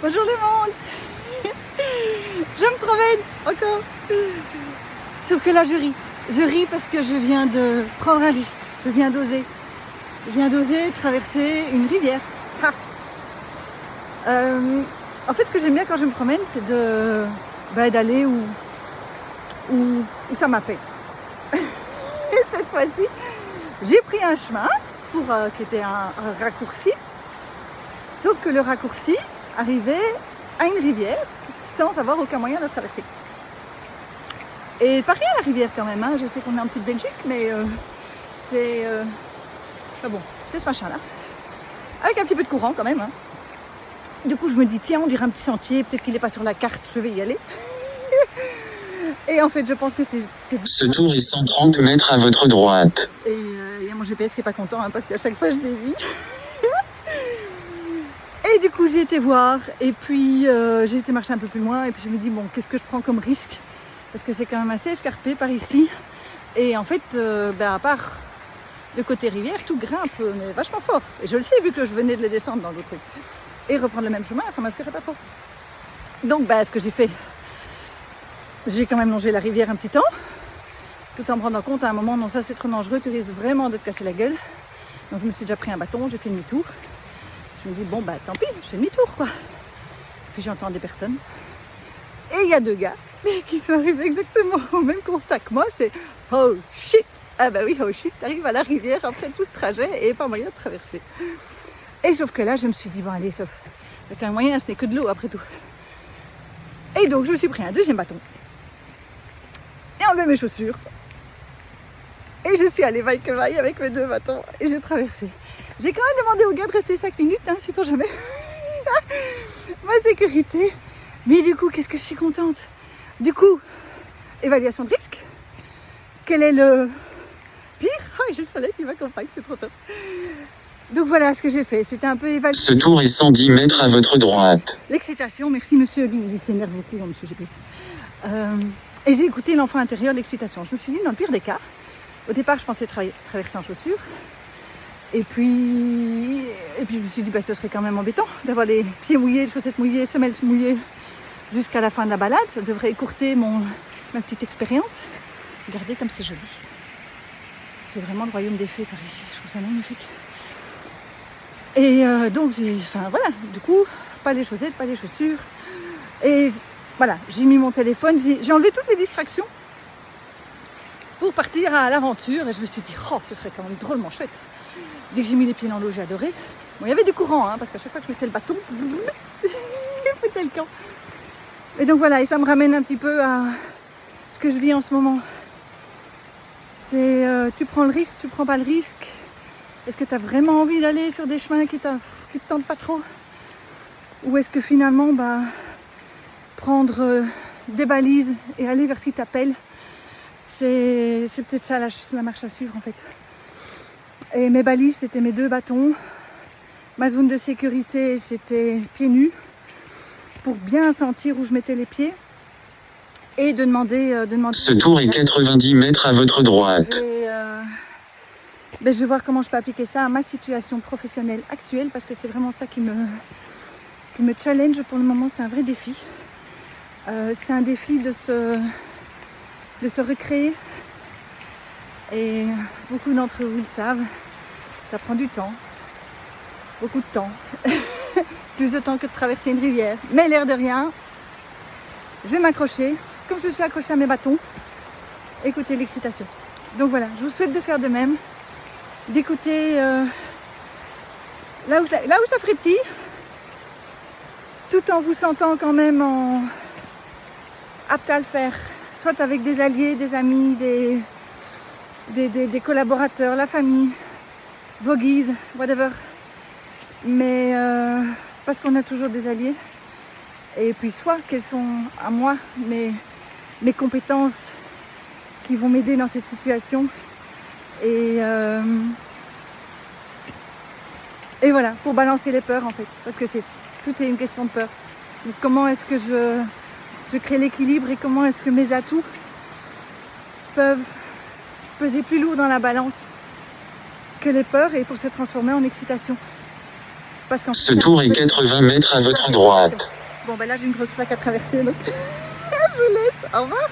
Bonjour le monde. Je me promène encore. Sauf que là je ris. Je ris parce que je viens de prendre un risque. Je viens d'oser. Je viens d'oser traverser une rivière. En fait, ce que j'aime bien quand je me promène, c'est d'aller où ça m'appelle. Et cette fois-ci, j'ai pris un chemin qui était un raccourci. Sauf que le raccourci arrivait à une rivière sans avoir aucun moyen de se traverser. Et pas rien la rivière quand même, hein. Je sais qu'on est en petite Belgique, mais c'est ce machin-là. Avec un petit peu de courant quand même, hein. Du coup je me dis tiens, on dirait un petit sentier, peut-être qu'il n'est pas sur la carte, je vais y aller. Et en fait je pense que c'est... Ce tour est 130 mètres à votre droite. Et il y a mon GPS qui n'est pas content, hein, parce qu'à chaque fois je dévie. Et du coup j'ai été voir et puis j'ai été marcher un peu plus loin et puis je me dis bon, qu'est-ce que je prends comme risque, parce que c'est quand même assez escarpé par ici et en fait à part le côté rivière, tout grimpe mais vachement fort et je le sais vu que je venais de les descendre dans d'autres trucs et reprendre le même chemin, ça m'inspirait pas trop. Donc ce que j'ai fait, j'ai quand même longé la rivière un petit temps tout en me rendant compte à un moment non, ça c'est trop dangereux, tu risques vraiment de te casser la gueule. Donc je me suis déjà pris un bâton, j'ai fait demi-tour. Je me dis bon tant pis, je fais demi-tour quoi. Puis j'entends des personnes. Et il y a deux gars qui sont arrivés exactement au même constat que moi, c'est oh shit. Ah bah oui, oh shit, t'arrives à la rivière après tout ce trajet et pas moyen de traverser. Et sauf que là je me suis dit bon allez, sauf avec un moyen, ce n'est que de l'eau après tout. Et donc je me suis pris un deuxième bâton. Et enlevé mes chaussures. Et je suis allée vaille que vaille avec mes deux bâtons et j'ai traversé. J'ai quand même demandé aux gars de rester 5 minutes, hein, sait-on jamais. Ma sécurité. Mais du coup, qu'est-ce que je suis contente. Du coup, évaluation de risque. Quel est le pire? Ah, j'ai le soleil qui m'accompagne, c'est trop top. Donc voilà ce que j'ai fait. C'était un peu évalué. Ce tour est 110 mètres à votre droite. L'excitation, merci monsieur, lui, il s'énerve beaucoup, monsieur GPS. Et j'ai écouté l'enfant intérieur, l'excitation. Je me suis dit, dans le pire des cas, au départ, je pensais traverser en chaussures. Et puis je me suis dit, ce serait quand même embêtant d'avoir les pieds mouillés, les chaussettes mouillées, semelles mouillées jusqu'à la fin de la balade. Ça devrait écourter ma petite expérience. Regardez comme c'est joli. C'est vraiment le royaume des fées par ici. Je trouve ça magnifique. Et donc, du coup, pas les chaussettes, pas les chaussures. Et voilà, j'ai mis mon téléphone, j'ai enlevé toutes les distractions pour partir à l'aventure. Et je me suis dit, ce serait quand même drôlement chouette. Dès que j'ai mis les pieds dans l'eau, j'ai adoré. Bon, il y avait du courant, hein, parce qu'à chaque fois que je mettais le bâton, il foutait le camp. Et donc voilà, et ça me ramène un petit peu à ce que je vis en ce moment. C'est tu prends le risque, tu prends pas le risque. Est-ce que tu as vraiment envie d'aller sur des chemins qui te tentent pas trop? Ou est-ce que finalement, prendre des balises et aller vers ce qui t'appelle, c'est peut-être ça la marche à suivre en fait. Et mes balises, c'était mes deux bâtons. Ma zone de sécurité, c'était pieds nus, pour bien sentir où je mettais les pieds. Et de demander... Ce tour est 90 mètres à votre droite. Je vais voir comment je peux appliquer ça à ma situation professionnelle actuelle, parce que c'est vraiment ça qui me challenge pour le moment. C'est un vrai défi. C'est un défi de se recréer. Et beaucoup d'entre vous le savent, ça prend du temps, beaucoup de temps, plus de temps que de traverser une rivière. Mais l'air de rien, je vais m'accrocher, comme je me suis accrochée à mes bâtons, écoutez l'excitation. Donc voilà, je vous souhaite de faire de même, d'écouter là où ça frétille, tout en vous sentant quand même apte à le faire, soit avec des alliés, des amis, des collaborateurs, la famille, vos guides, whatever. Mais parce qu'on a toujours des alliés. Et puis soit quelles sont à moi mes compétences qui vont m'aider dans cette situation. Et voilà, pour balancer les peurs en fait. Parce que tout est une question de peur. Donc, comment est-ce que je crée l'équilibre et comment est-ce que mes atouts peuvent peser plus lourd dans la balance que les peurs et pour se transformer en excitation. Parce qu'en Ce fait, tour est il y a un peu 80 mètres à votre droite. Bon, ben là, j'ai une grosse flaque à traverser, donc je vous laisse. Au revoir.